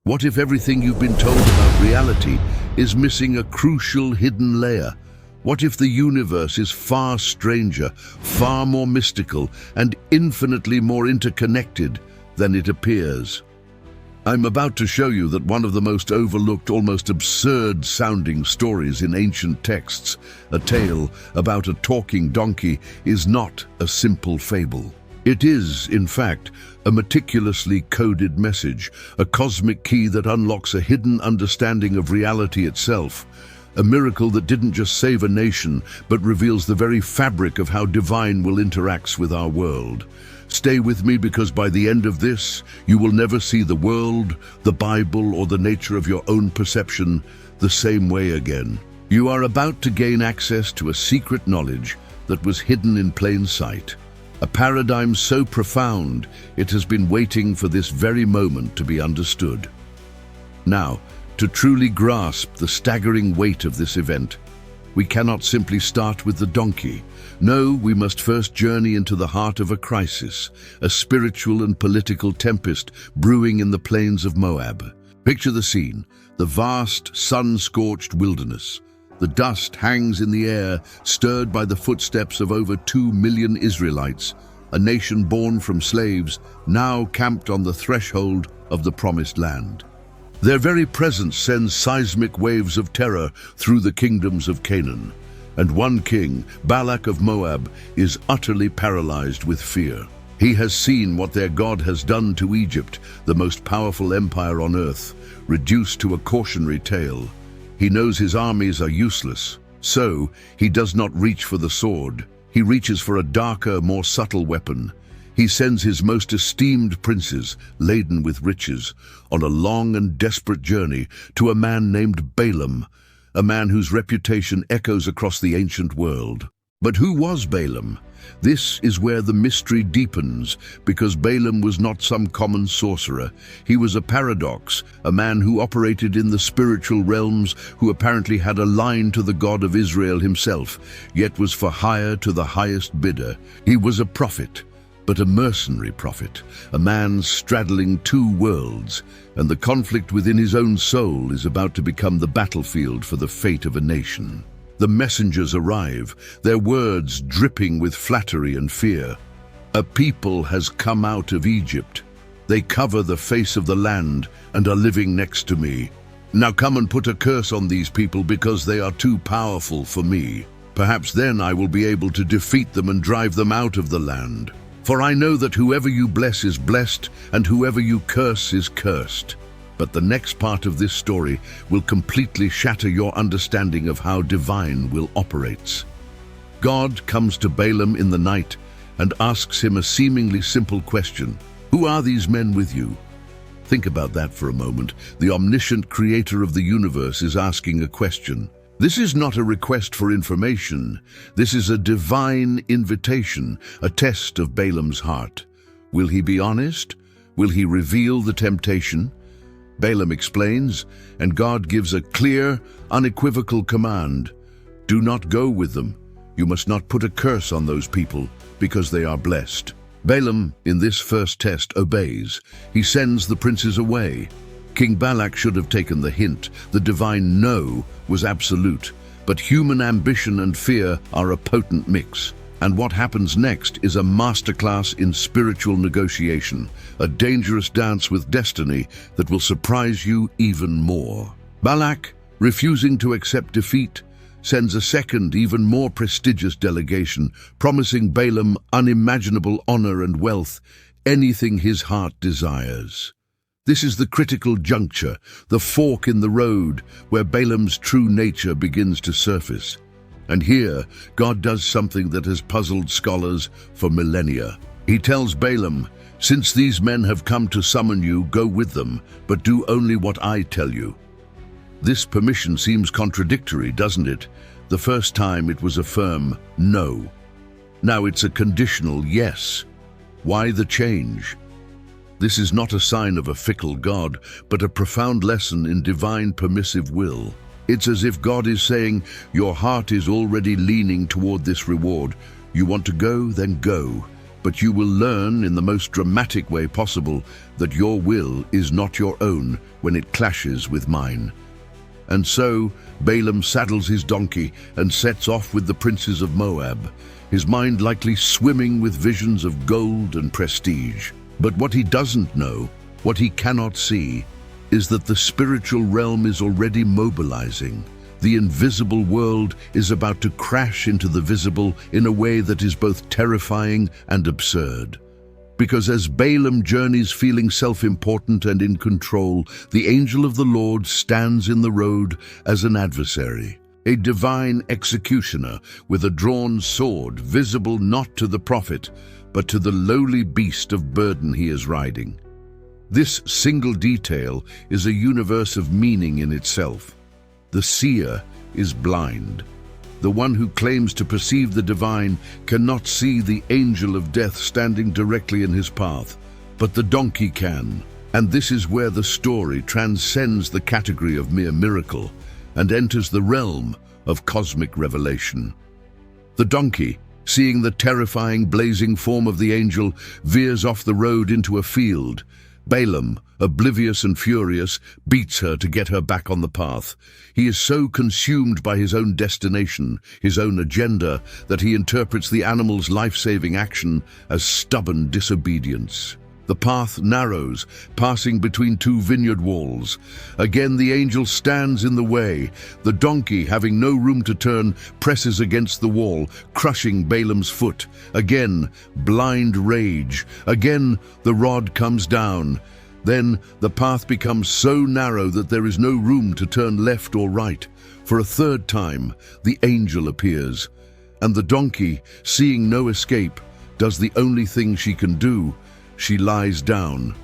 What if everything you've been told about reality is missing a crucial hidden layer? What if the universe is far stranger, far more mystical, and infinitely more interconnected than it appears? I'm about to show you that one of the most overlooked, almost absurd-sounding stories in ancient texts, a tale about a talking donkey, is not a simple fable. It is, in fact, a meticulously coded message, a cosmic key that unlocks a hidden understanding of reality itself, a miracle that didn't just save a nation, but reveals the very fabric of how divine will interacts with our world. Stay with me, because by the end of this, you will never see the world, the Bible, or the nature of your own perception the same way again. You are about to gain access to a secret knowledge that was hidden in plain sight. A paradigm so profound, it has been waiting for this very moment to be understood. Now, to truly grasp the staggering weight of this event, we cannot simply start with the donkey. No, we must first journey into the heart of a crisis, a spiritual and political tempest brewing in the plains of Moab. Picture the scene, the vast, sun-scorched wilderness. The dust hangs in the air, stirred by the footsteps of over 2 million Israelites, a nation born from slaves, now camped on the threshold of the promised land. Their very presence sends seismic waves of terror through the kingdoms of Canaan. And one king, Balak of Moab, is utterly paralyzed with fear. He has seen what their God has done to Egypt, the most powerful empire on earth, reduced to a cautionary tale. He knows his armies are useless, so he does not reach for the sword. He reaches for a darker, more subtle weapon. He sends his most esteemed princes, laden with riches, on a long and desperate journey to a man named Balaam, a man whose reputation echoes across the ancient world. But who was Balaam? This is where the mystery deepens, because Balaam was not some common sorcerer. He was a paradox, a man who operated in the spiritual realms, who apparently had a line to the God of Israel himself, yet was for hire to the highest bidder. He was a prophet, but a mercenary prophet, a man straddling two worlds, and the conflict within his own soul is about to become the battlefield for the fate of a nation. The messengers arrive, their words dripping with flattery and fear. A people has come out of Egypt. They cover the face of the land and are living next to me. Now come and put a curse on these people, because they are too powerful for me. Perhaps then I will be able to defeat them and drive them out of the land. For I know that whoever you bless is blessed, and whoever you curse is cursed. But the next part of this story will completely shatter your understanding of how divine will operates. God comes to Balaam in the night and asks him a seemingly simple question. Who are these men with you? Think about that for a moment. The omniscient creator of the universe is asking a question. This is not a request for information. This is a divine invitation, a test of Balaam's heart. Will he be honest? Will he reveal the temptation? Balaam explains, and God gives a clear, unequivocal command. Do not go with them. You must not put a curse on those people, because they are blessed. Balaam, in this first test, obeys. He sends the princes away. King Balak should have taken the hint. The divine no was absolute, but human ambition and fear are a potent mix. And what happens next is a masterclass in spiritual negotiation, a dangerous dance with destiny that will surprise you even more. Balak, refusing to accept defeat, sends a second, even more prestigious delegation, promising Balaam unimaginable honor and wealth, anything his heart desires. This is the critical juncture, the fork in the road, where Balaam's true nature begins to surface. And here, God does something that has puzzled scholars for millennia. He tells Balaam, "Since these men have come to summon you, go with them, but do only what I tell you." This permission seems contradictory, doesn't it? The first time it was a firm no. Now it's a conditional yes. Why the change? This is not a sign of a fickle God, but a profound lesson in divine permissive will. It's as if God is saying, your heart is already leaning toward this reward. You want to go, then go. but you will learn in the most dramatic way possible that your will is not your own when it clashes with mine." And so Balaam saddles his donkey and sets off with the princes of Moab, his mind likely swimming with visions of gold and prestige. But what he doesn't know, what he cannot see, is that the spiritual realm is already mobilizing. The invisible world is about to crash into the visible in a way that is both terrifying and absurd. Because as Balaam journeys feeling self-important and in control, the angel of the Lord stands in the road as an adversary, a divine executioner with a drawn sword, visible not to the prophet, but to the lowly beast of burden he is riding. This single detail is a universe of meaning in itself. The seer is blind. The one who claims to perceive the divine cannot see the angel of death standing directly in his path, but the donkey can. And this is where the story transcends the category of mere miracle and enters the realm of cosmic revelation. The donkey, seeing the terrifying blazing form of the angel, veers off the road into a field. Balaam, oblivious and furious, beats her to get her back on the path. He is so consumed by his own destination, his own agenda, that he interprets the animal's life-saving action as stubborn disobedience. The path narrows, passing between two vineyard walls. Again the angel stands in the way. The donkey, having no room to turn, presses against the wall, crushing Balaam's foot. Again, blind rage. Again, the rod comes down. Then the path becomes so narrow that there is no room to turn left or right. For a third time, the angel appears, and the donkey, seeing no escape, does the only thing she can do. She lies down.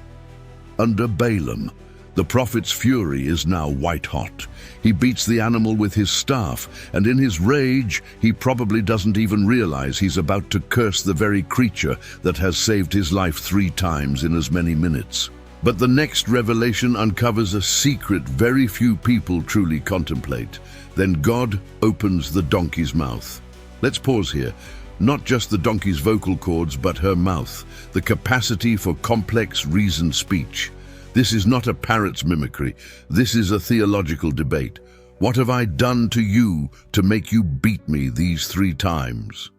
Under Balaam, the prophet's fury is now white-hot. He beats the animal with his staff, and in his rage, he probably doesn't even realize he's about to curse the very creature that has saved his life 3 times in as many minutes. But the next revelation uncovers a secret very few people truly contemplate. Then God opens the donkey's mouth. Let's pause here. Not just the donkey's vocal cords, but her mouth, the capacity for complex reasoned speech. This is not a parrot's mimicry. This is a theological debate. What have I done to you to make you beat me these 3 times?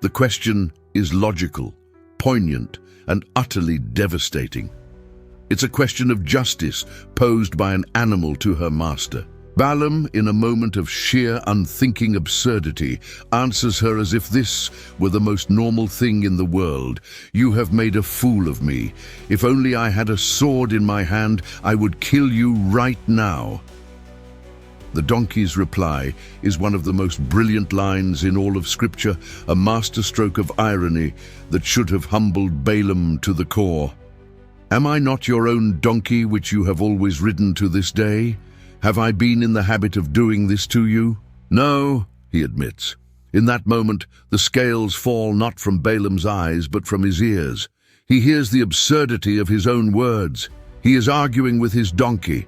The question is logical, poignant, and utterly devastating. It's a question of justice posed by an animal to her master. Balaam, in a moment of sheer unthinking absurdity, answers her as if this were the most normal thing in the world. "You have made a fool of me. If only I had a sword in my hand, I would kill you right now." The donkey's reply is one of the most brilliant lines in all of Scripture, a masterstroke of irony that should have humbled Balaam to the core. "Am I not your own donkey which you have always ridden to this day? Have I been in the habit of doing this to you?" "No," he admits. In that moment, the scales fall not from Balaam's eyes, but from his ears. He hears the absurdity of his own words. He is arguing with his donkey,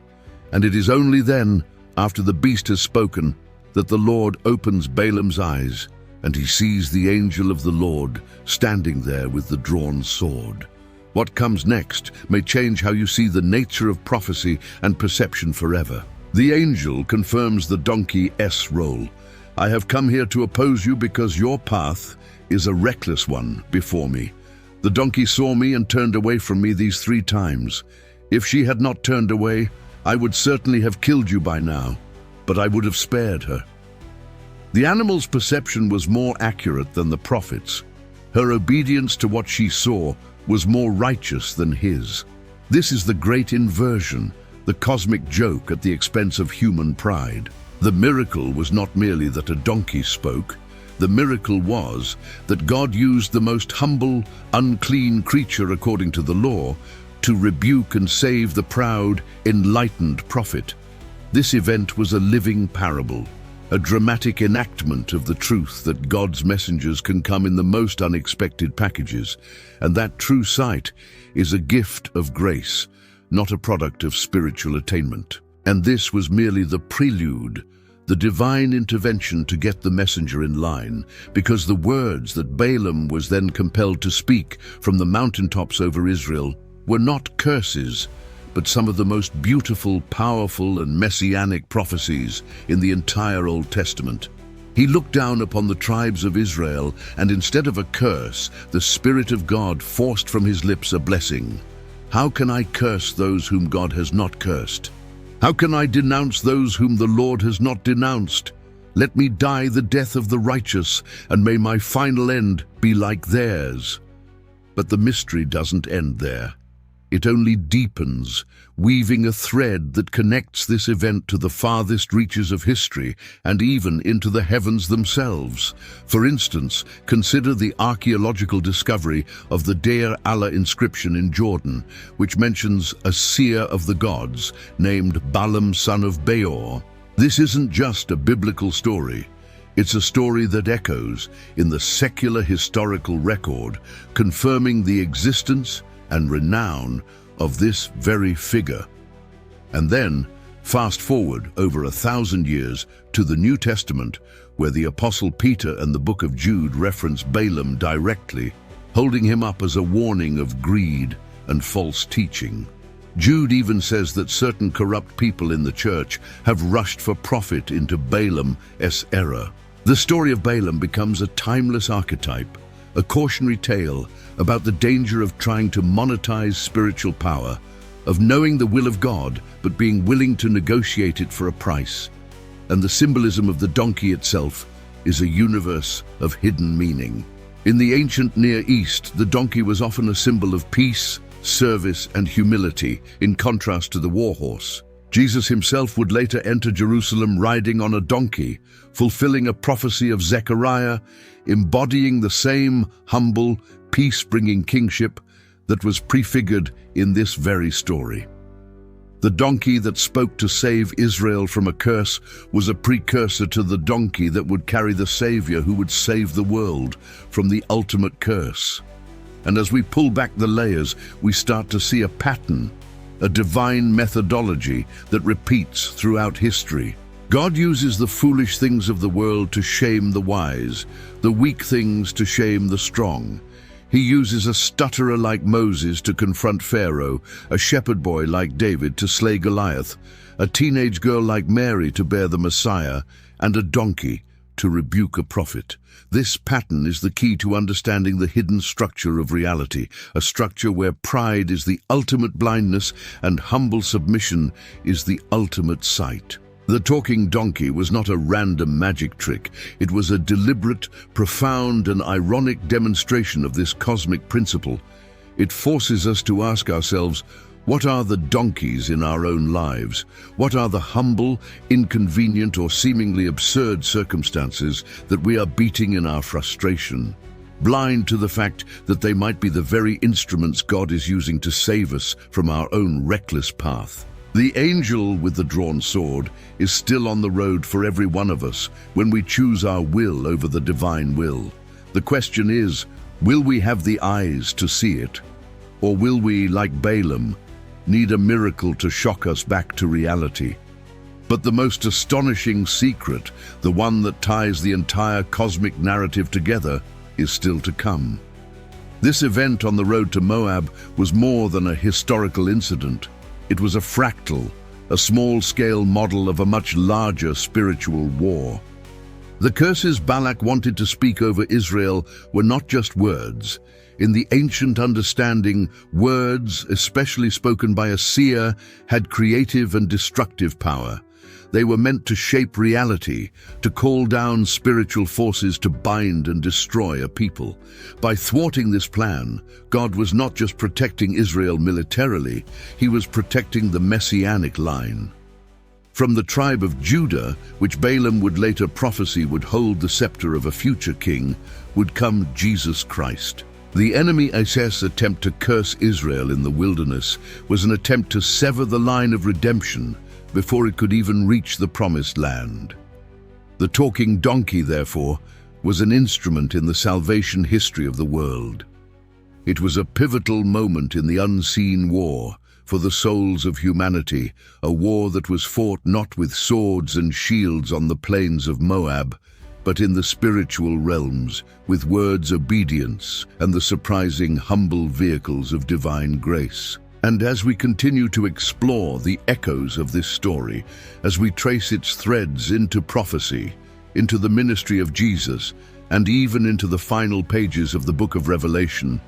and it is only then, after the beast has spoken, that the Lord opens Balaam's eyes, and he sees the angel of the Lord standing there with the drawn sword. What comes next may change how you see the nature of prophecy and perception forever. The angel confirms the donkey's role. "I have come here to oppose you because your path is a reckless one before me. The donkey saw me and turned away from me these 3 times. If she had not turned away, I would certainly have killed you by now, but I would have spared her." The animal's perception was more accurate than the prophet's. Her obedience to what she saw was more righteous than his. This is the great inversion, the cosmic joke at the expense of human pride. The miracle was not merely that a donkey spoke. The miracle was that God used the most humble, unclean creature according to the law to rebuke and save the proud, enlightened prophet. This event was a living parable, a dramatic enactment of the truth that God's messengers can come in the most unexpected packages, and that true sight is a gift of grace, not a product of spiritual attainment. And this was merely the prelude. the divine intervention to get the messenger in line, because the words that Balaam was then compelled to speak from the mountaintops over Israel were not curses, but some of the most beautiful, powerful, and messianic prophecies in the entire Old Testament. He looked down upon the tribes of Israel, and instead of a curse, the Spirit of God forced from his lips a blessing. How can I curse those whom God has not cursed? How can I denounce those whom the Lord has not denounced? Let me die the death of the righteous, and may my final end be like theirs. But the mystery doesn't end there. It only deepens, weaving a thread that connects this event to the farthest reaches of history and even into the heavens themselves. For instance, consider the archaeological discovery of the Deir Allah inscription in Jordan, which mentions a seer of the gods named Balaam son of Beor. This isn't just a biblical story. It's a story that echoes in the secular historical record, confirming the existence and renown of this very figure. And then, fast forward over 1,000 years to the New Testament, where the Apostle Peter and the book of Jude reference Balaam directly, holding him up as a warning of greed and false teaching. Jude even says that certain corrupt people in the church have rushed for profit into Balaam's error. The story of Balaam becomes a timeless archetype, a cautionary tale about the danger of trying to monetize spiritual power, of knowing the will of God but being willing to negotiate it for a price. And the symbolism of the donkey itself is a universe of hidden meaning. In the ancient Near East, the donkey was often a symbol of peace, service, and humility, in contrast to the war horse. Jesus himself would later enter Jerusalem riding on a donkey, fulfilling a prophecy of Zechariah, embodying the same humble, peace-bringing kingship that was prefigured in this very story. The donkey that spoke to save Israel from a curse was a precursor to the donkey that would carry the Savior who would save the world from the ultimate curse. And as we pull back the layers, we start to see a pattern, a divine methodology that repeats throughout history. God uses the foolish things of the world to shame the wise, the weak things to shame the strong. He uses a stutterer like Moses to confront Pharaoh, a shepherd boy like David to slay Goliath, a teenage girl like Mary to bear the Messiah, and a donkey to rebuke a prophet. This pattern is the key to understanding the hidden structure of reality, a structure where pride is the ultimate blindness and humble submission is the ultimate sight. The talking donkey was not a random magic trick. It was a deliberate, profound, and ironic demonstration of this cosmic principle. It forces us to ask ourselves, what are the donkeys in our own lives? What are the humble, inconvenient, or seemingly absurd circumstances that we are beating in our frustration, blind to the fact that they might be the very instruments God is using to save us from our own reckless path? The angel with the drawn sword is still on the road for every one of us when we choose our will over the divine will. The question is, will we have the eyes to see it? Or will we, like Balaam, need a miracle to shock us back to reality? But the most astonishing secret, the one that ties the entire cosmic narrative together, is still to come. This event on the road to Moab was more than a historical incident. It was a fractal, a small-scale model of a much larger spiritual war. The curses Balak wanted to speak over Israel were not just words. In the ancient understanding, words, especially spoken by a seer, had creative and destructive power. They were meant to shape reality, to call down spiritual forces to bind and destroy a people. By thwarting this plan, God was not just protecting Israel militarily, he was protecting the messianic line. From the tribe of Judah, which Balaam would later prophesy would hold the scepter of a future king, would come Jesus Christ. The enemy's attempt to curse Israel in the wilderness was an attempt to sever the line of redemption before it could even reach the promised land. The talking donkey, therefore, was an instrument in the salvation history of the world. It was a pivotal moment in the unseen war, for the souls of humanity, a war that was fought not with swords and shields on the plains of Moab, but in the spiritual realms, with words obedience and the surprising humble vehicles of divine grace. And as we continue to explore the echoes of this story, as we trace its threads into prophecy, into the ministry of Jesus, and even into the final pages of the book of Revelation,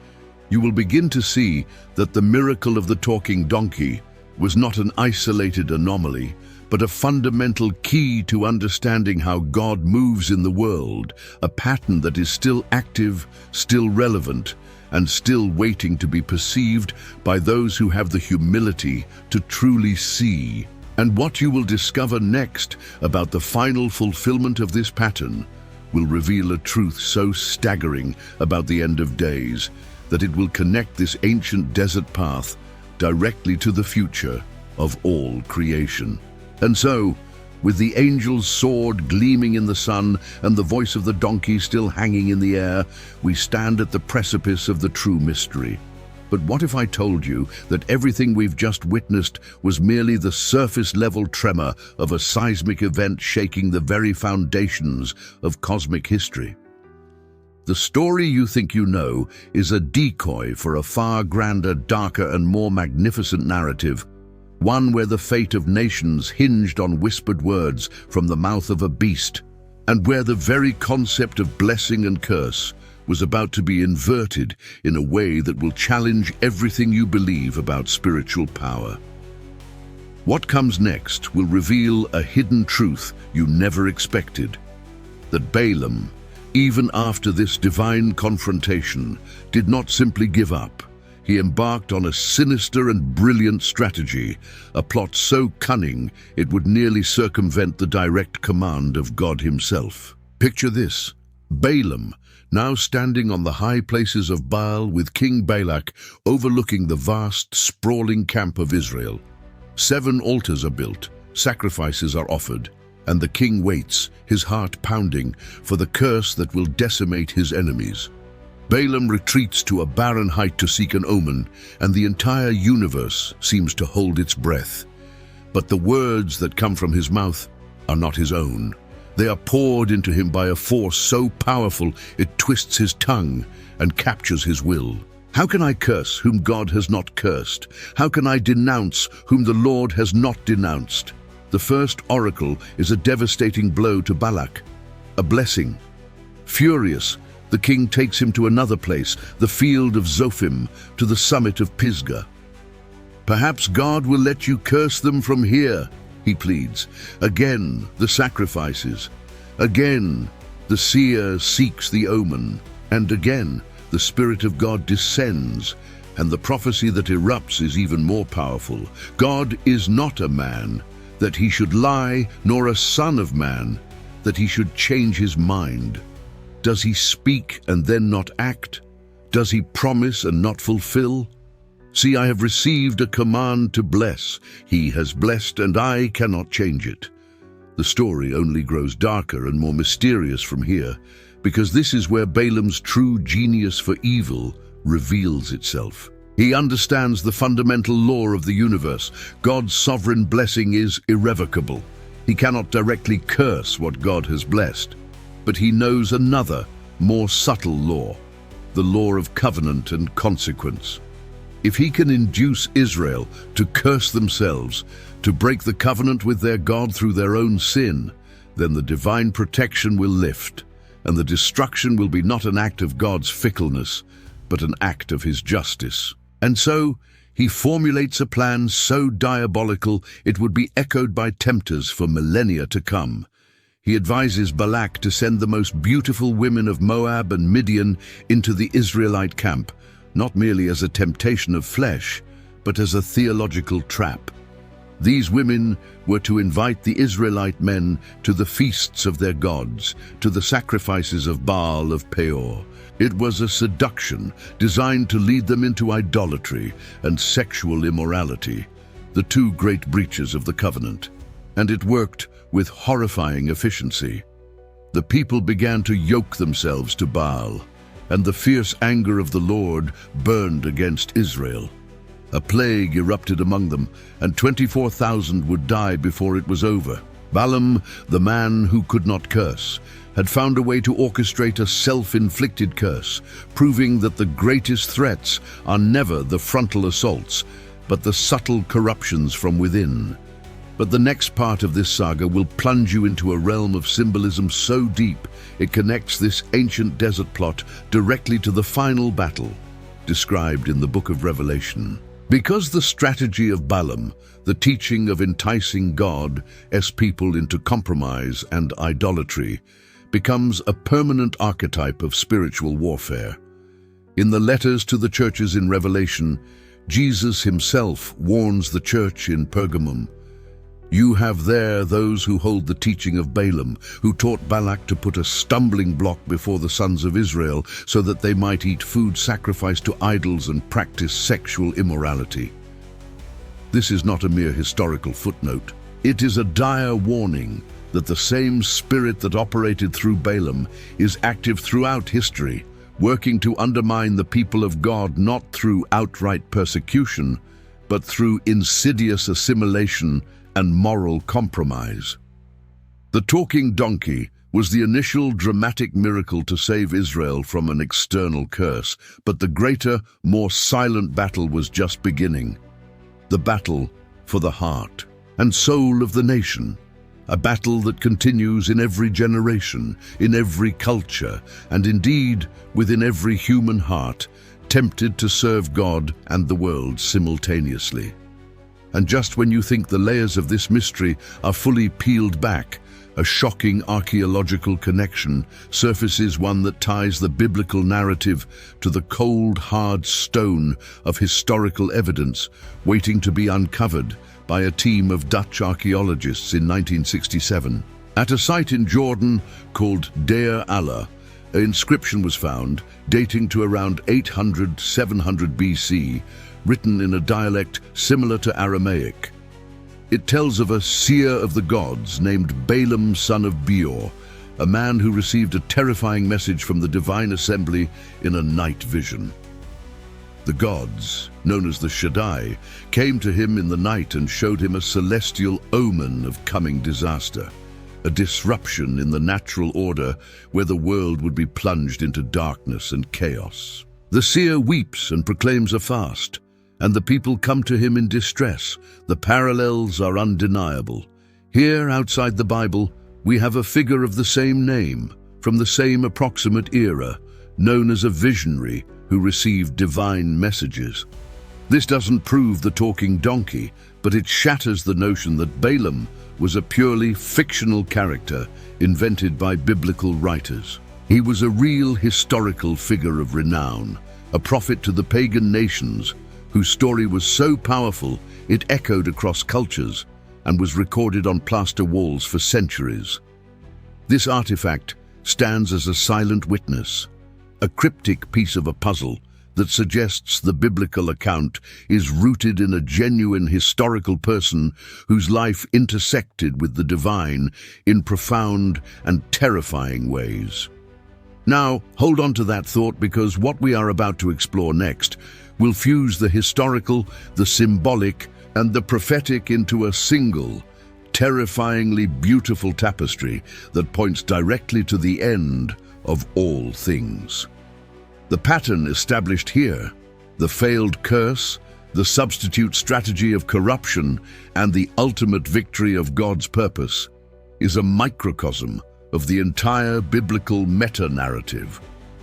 you will begin to see that the miracle of the talking donkey was not an isolated anomaly, but a fundamental key to understanding how God moves in the world, a pattern that is still active, still relevant, and still waiting to be perceived by those who have the humility to truly see. And what you will discover next about the final fulfillment of this pattern will reveal a truth so staggering about the end of days that it will connect this ancient desert path directly to the future of all creation. And so, with the angel's sword gleaming in the sun and the voice of the donkey still hanging in the air, we stand at the precipice of the true mystery. But what if I told you that everything we've just witnessed was merely the surface-level tremor of a seismic event shaking the very foundations of cosmic history? The story you think you know is a decoy for a far grander, darker, and more magnificent narrative, one where the fate of nations hinged on whispered words from the mouth of a beast, and where the very concept of blessing and curse was about to be inverted in a way that will challenge everything you believe about spiritual power. What comes next will reveal a hidden truth you never expected, that Balaam, even after this divine confrontation, did not simply give up. He embarked on a sinister and brilliant strategy, a plot so cunning it would nearly circumvent the direct command of God himself. Picture this: Balaam, now standing on the high places of Baal with King Balak overlooking the vast, sprawling camp of Israel. 7 altars are built, sacrifices are offered, and the king waits, his heart pounding, for the curse that will decimate his enemies. Balaam retreats to a barren height to seek an omen, and the entire universe seems to hold its breath. But the words that come from his mouth are not his own. They are poured into him by a force so powerful it twists his tongue and captures his will. How can I curse whom God has not cursed? How can I denounce whom the Lord has not denounced? The first oracle is a devastating blow to Balak, a blessing. Furious, the king takes him to another place, the field of Zophim, to the summit of Pisgah. Perhaps God will let you curse them from here, he pleads. Again, the sacrifices. Again, the seer seeks the omen. And again, the Spirit of God descends, and the prophecy that erupts is even more powerful. God is not a man, that he should lie, nor a son of man, that he should change his mind. Does he speak and then not act? Does he promise and not fulfill? See, I have received a command to bless. He has blessed, and I cannot change it. The story only grows darker and more mysterious from here, because this is where Balaam's true genius for evil reveals itself. He understands the fundamental law of the universe. God's sovereign blessing is irrevocable. He cannot directly curse what God has blessed. But he knows another, more subtle law, the law of covenant and consequence. If he can induce Israel to curse themselves, to break the covenant with their God through their own sin, then the divine protection will lift, and the destruction will be not an act of God's fickleness, but an act of his justice. And so, he formulates a plan so diabolical it would be echoed by tempters for millennia to come. He advises Balak to send the most beautiful women of Moab and Midian into the Israelite camp, not merely as a temptation of flesh, but as a theological trap. These women were to invite the Israelite men to the feasts of their gods, to the sacrifices of Baal of Peor. It was a seduction designed to lead them into idolatry and sexual immorality, the 2 great breaches of the covenant. And it worked with horrifying efficiency. The people began to yoke themselves to Baal, and the fierce anger of the Lord burned against Israel. A plague erupted among them, and 24,000 would die before it was over. Balaam, the man who could not curse, had found a way to orchestrate a self-inflicted curse, proving that the greatest threats are never the frontal assaults, but the subtle corruptions from within. But the next part of this saga will plunge you into a realm of symbolism so deep it connects this ancient desert plot directly to the final battle, described in the book of Revelation. Because the strategy of Balaam, the teaching of enticing God's people into compromise and idolatry, becomes a permanent archetype of spiritual warfare. In the letters to the churches in Revelation, Jesus himself warns the church in Pergamum, "You have there those who hold the teaching of Balaam, who taught Balak to put a stumbling block before the sons of Israel so that they might eat food sacrificed to idols and practice sexual immorality." This is not a mere historical footnote. It is a dire warning that the same spirit that operated through Balaam is active throughout history, working to undermine the people of God not through outright persecution, but through insidious assimilation and moral compromise. The talking donkey was the initial dramatic miracle to save Israel from an external curse, but the greater, more silent battle was just beginning. The battle for the heart and soul of the nation. A battle that continues in every generation, in every culture, and indeed within every human heart, tempted to serve God and the world simultaneously. And just when you think the layers of this mystery are fully peeled back, a shocking archaeological connection surfaces, one that ties the biblical narrative to the cold, hard stone of historical evidence waiting to be uncovered by a team of Dutch archaeologists in 1967. At a site in Jordan called Deir Allah, an inscription was found dating to around 800–700 BC, written in a dialect similar to Aramaic. It tells of a seer of the gods named Balaam, son of Beor, a man who received a terrifying message from the divine assembly in a night vision. The gods, known as the Shaddai, came to him in the night and showed him a celestial omen of coming disaster, a disruption in the natural order where the world would be plunged into darkness and chaos. The seer weeps and proclaims a fast, and the people come to him in distress. The parallels are undeniable. Here, outside the Bible, we have a figure of the same name, from the same approximate era, known as a visionary who received divine messages. This doesn't prove the talking donkey, but it shatters the notion that Balaam was a purely fictional character invented by biblical writers. He was a real historical figure of renown, a prophet to the pagan nations, whose story was so powerful it echoed across cultures and was recorded on plaster walls for centuries. This artifact stands as a silent witness, a cryptic piece of a puzzle that suggests the biblical account is rooted in a genuine historical person whose life intersected with the divine in profound and terrifying ways. Now, hold on to that thought, because what we are about to explore next will fuse the historical, the symbolic, and the prophetic into a single, terrifyingly beautiful tapestry that points directly to the end of all things. The pattern established here, the failed curse, the substitute strategy of corruption, and the ultimate victory of God's purpose, is a microcosm of the entire biblical meta-narrative.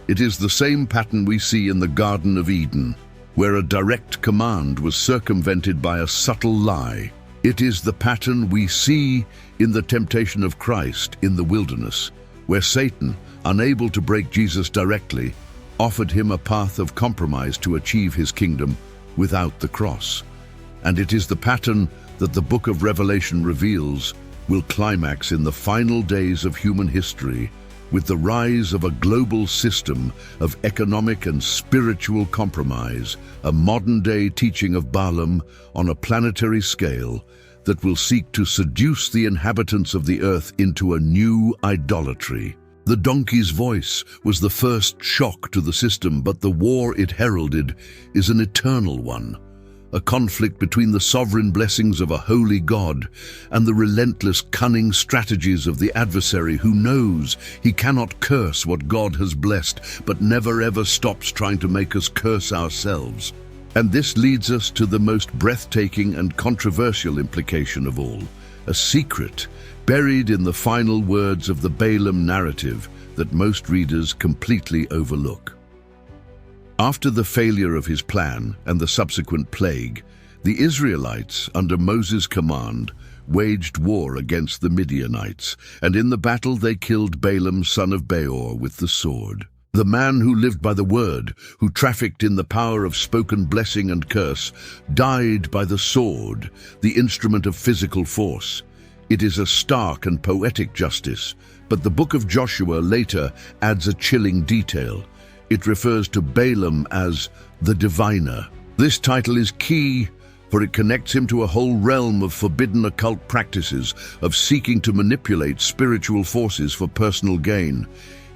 It is the same pattern we see in the Garden of Eden, where a direct command was circumvented by a subtle lie. It is the pattern we see in the temptation of Christ in the wilderness, where Satan, unable to break Jesus directly, offered him a path of compromise to achieve his kingdom without the cross. And it is the pattern that the book of Revelation reveals will climax in the final days of human history, with the rise of a global system of economic and spiritual compromise, a modern-day teaching of Balaam on a planetary scale that will seek to seduce the inhabitants of the earth into a new idolatry. The donkey's voice was the first shock to the system, but the war it heralded is an eternal one, a conflict between the sovereign blessings of a holy God and the relentless, cunning strategies of the adversary who knows he cannot curse what God has blessed, but never ever stops trying to make us curse ourselves. And this leads us to the most breathtaking and controversial implication of all, a secret buried in the final words of the Balaam narrative that most readers completely overlook. After the failure of his plan and the subsequent plague, the Israelites, under Moses' command, waged war against the Midianites, and in the battle they killed Balaam son of Beor with the sword. The man who lived by the word, who trafficked in the power of spoken blessing and curse, died by the sword, the instrument of physical force. It is a stark and poetic justice, but the book of Joshua later adds a chilling detail. It refers to Balaam as the diviner. This title is key, for it connects him to a whole realm of forbidden occult practices, of seeking to manipulate spiritual forces for personal gain.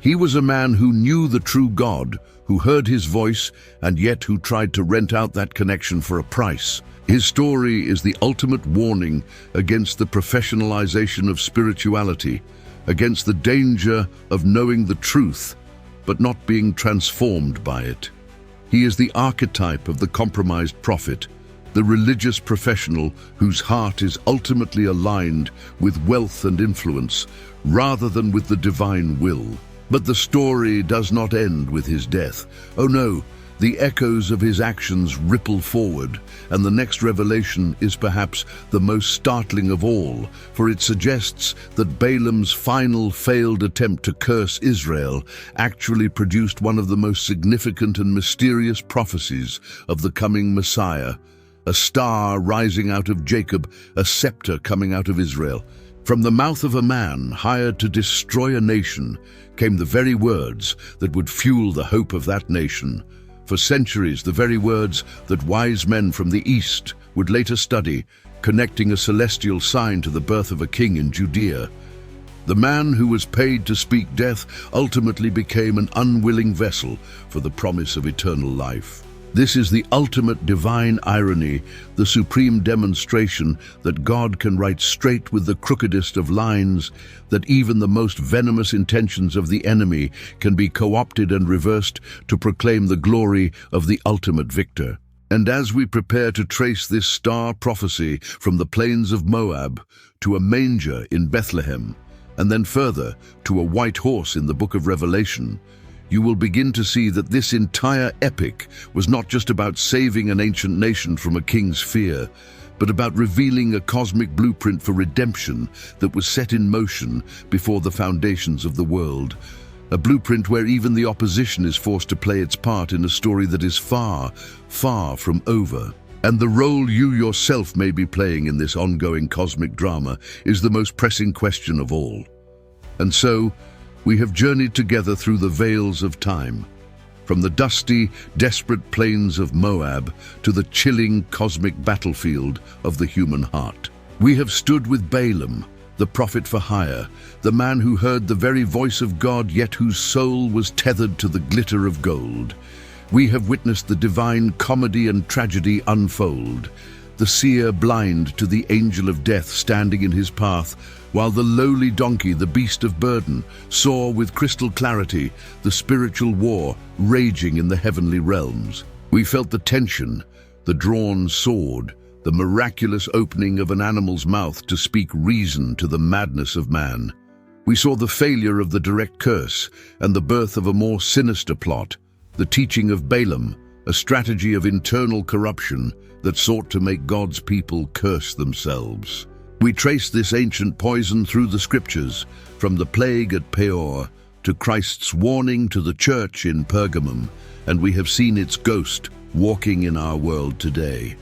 He was a man who knew the true God, who heard his voice, and yet who tried to rent out that connection for a price. His story is the ultimate warning against the professionalization of spirituality, against the danger of knowing the truth but not being transformed by it. He is the archetype of the compromised prophet, the religious professional whose heart is ultimately aligned with wealth and influence rather than with the divine will. But the story does not end with his death. Oh no, the echoes of his actions ripple forward, and the next revelation is perhaps the most startling of all, for it suggests that Balaam's final failed attempt to curse Israel actually produced one of the most significant and mysterious prophecies of the coming Messiah, a star rising out of Jacob, a scepter coming out of Israel. From the mouth of a man hired to destroy a nation came the very words that would fuel the hope of that nation. For centuries, the very words that wise men from the East would later study, connecting a celestial sign to the birth of a king in Judea. The man who was paid to speak death ultimately became an unwilling vessel for the promise of eternal life. This is the ultimate divine irony, the supreme demonstration that God can write straight with the crookedest of lines, that even the most venomous intentions of the enemy can be co-opted and reversed to proclaim the glory of the ultimate victor. And as we prepare to trace this star prophecy from the plains of Moab to a manger in Bethlehem, and then further to a white horse in the book of Revelation, you will begin to see that this entire epic was not just about saving an ancient nation from a king's fear, but about revealing a cosmic blueprint for redemption that was set in motion before the foundations of the world. A blueprint where even the opposition is forced to play its part in a story that is far, far from over. And the role you yourself may be playing in this ongoing cosmic drama is the most pressing question of all. And so, we have journeyed together through the veils of time, from the dusty, desperate plains of Moab to the chilling cosmic battlefield of the human heart. We have stood with Balaam, the prophet for hire, the man who heard the very voice of God yet whose soul was tethered to the glitter of gold. We have witnessed the divine comedy and tragedy unfold, the seer blind to the angel of death standing in his path, while the lowly donkey, the beast of burden, saw with crystal clarity the spiritual war raging in the heavenly realms. We felt the tension, the drawn sword, the miraculous opening of an animal's mouth to speak reason to the madness of man. We saw the failure of the direct curse and the birth of a more sinister plot, the teaching of Balaam, a strategy of internal corruption that sought to make God's people curse themselves. We trace this ancient poison through the scriptures, from the plague at Peor to Christ's warning to the church in Pergamum, and we have seen its ghost walking in our world today.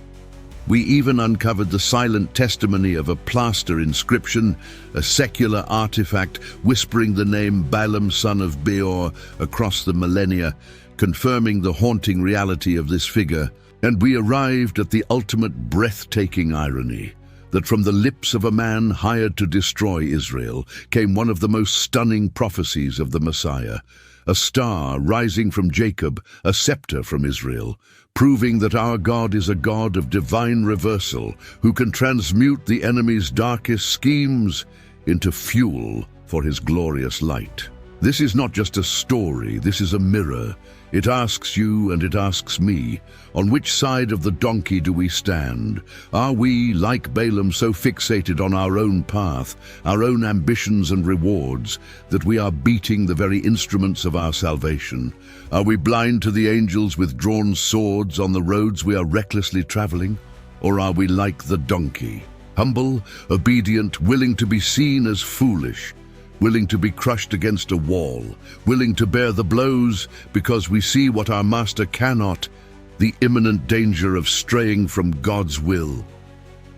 We even uncovered the silent testimony of a plaster inscription, a secular artifact whispering the name Balaam son of Beor across the millennia, confirming the haunting reality of this figure. And we arrived at the ultimate breathtaking irony, that from the lips of a man hired to destroy Israel came one of the most stunning prophecies of the Messiah, a star rising from Jacob, a scepter from Israel, proving that our God is a God of divine reversal, who can transmute the enemy's darkest schemes into fuel for his glorious light. This is not just a story, this is a mirror. It asks you and it asks me, on which side of the donkey do we stand? Are we, like Balaam, so fixated on our own path, our own ambitions and rewards, that we are beating the very instruments of our salvation? Are we blind to the angels with drawn swords on the roads we are recklessly traveling? Or are we like the donkey, humble, obedient, willing to be seen as foolish, willing to be crushed against a wall, willing to bear the blows because we see what our master cannot, the imminent danger of straying from God's will?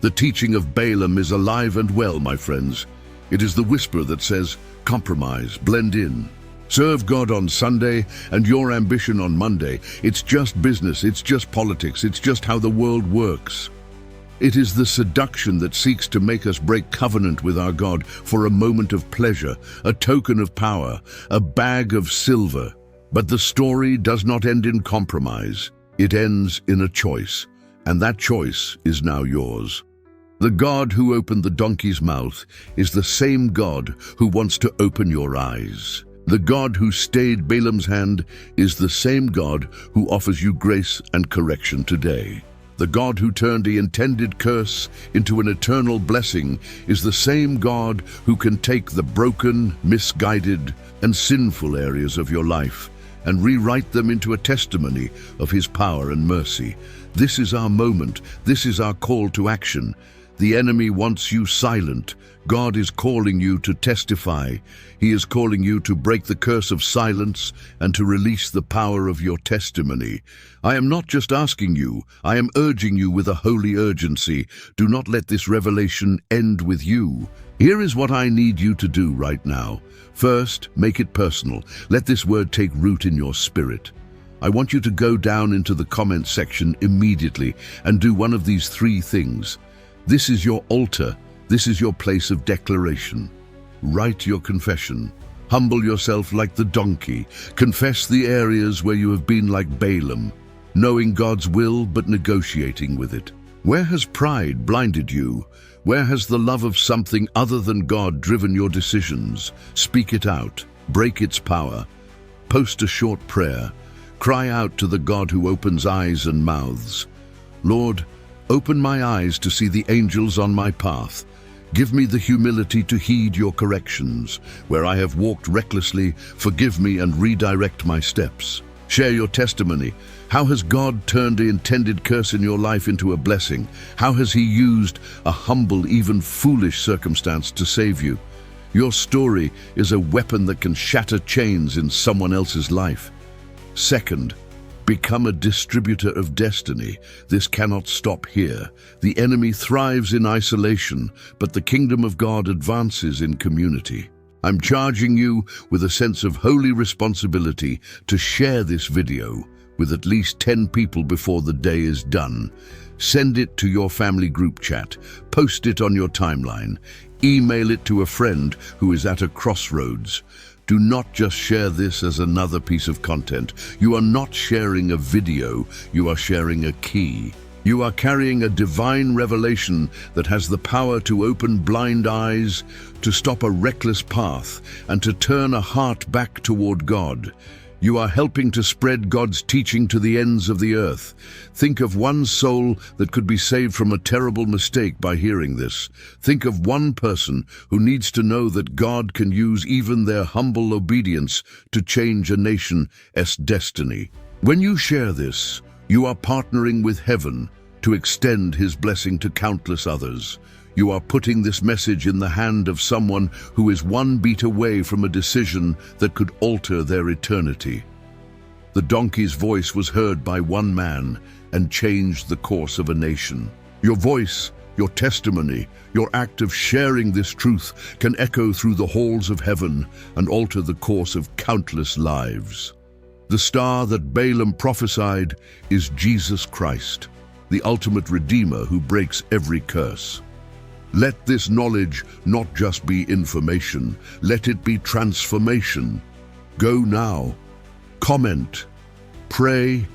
The teaching of Balaam is alive and well, my friends. It is the whisper that says, compromise, blend in. Serve God on Sunday and your ambition on Monday. It's just business, it's just politics, it's just how the world works. It is the seduction that seeks to make us break covenant with our God for a moment of pleasure, a token of power, a bag of silver. But the story does not end in compromise. It ends in a choice, and that choice is now yours. The God who opened the donkey's mouth is the same God who wants to open your eyes. The God who stayed Balaam's hand is the same God who offers you grace and correction today. The God who turned the intended curse into an eternal blessing is the same God who can take the broken, misguided, and sinful areas of your life and rewrite them into a testimony of his power and mercy. This is our moment. This is our call to action. The enemy wants you silent. God is calling you to testify. He is calling you to break the curse of silence and to release the power of your testimony. I am not just asking you, I am urging you with a holy urgency. Do not let this revelation end with you. Here is what I need you to do right now. First, make it personal. Let this word take root in your spirit. I want you to go down into the comment section immediately and do one of these three things. This is your altar. This is your place of declaration. Write your confession. Humble yourself like the donkey. Confess the areas where you have been like Balaam, knowing God's will but negotiating with it. Where has pride blinded you? Where has the love of something other than God driven your decisions? Speak it out. Break its power. Post a short prayer. Cry out to the God who opens eyes and mouths. Lord, open my eyes to see the angels on my path. Give me the humility to heed your corrections. Where I have walked recklessly, forgive me and redirect my steps. Share your testimony. How has God turned the intended curse in your life into a blessing? How has he used a humble, even foolish circumstance to save you? Your story is a weapon that can shatter chains in someone else's life. Second, become a distributor of destiny. This cannot stop here. The enemy thrives in isolation, but the kingdom of God advances in community. I'm charging you with a sense of holy responsibility to share this video with at least 10 people before the day is done. Send it to your family group chat, post it on your timeline, email it to a friend who is at a crossroads. Do not just share this as another piece of content. You are not sharing a video, you are sharing a key. You are carrying a divine revelation that has the power to open blind eyes, to stop a reckless path, and to turn a heart back toward God. You are helping to spread God's teaching to the ends of the earth. Think of one soul that could be saved from a terrible mistake by hearing this. Think of one person who needs to know that God can use even their humble obedience to change a nation's destiny. When you share this, you are partnering with heaven to extend his blessing to countless others. You are putting this message in the hand of someone who is one beat away from a decision that could alter their eternity. The donkey's voice was heard by one man and changed the course of a nation. Your voice, your testimony, your act of sharing this truth can echo through the halls of heaven and alter the course of countless lives. The star that Balaam prophesied is Jesus Christ, the ultimate Redeemer who breaks every curse. Let this knowledge not just be information, let it be transformation. Go now, Comment, pray,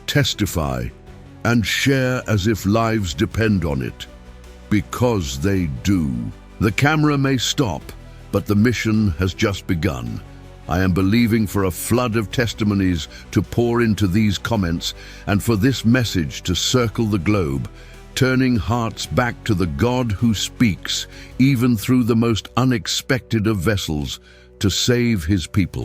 testify, and share as if lives depend on it. Because they do. The camera may stop, but the mission has just begun. I am believing for a flood of testimonies to pour into these comments and for this message to circle the globe, turning hearts back to the God who speaks, even through the most unexpected of vessels, to save his people.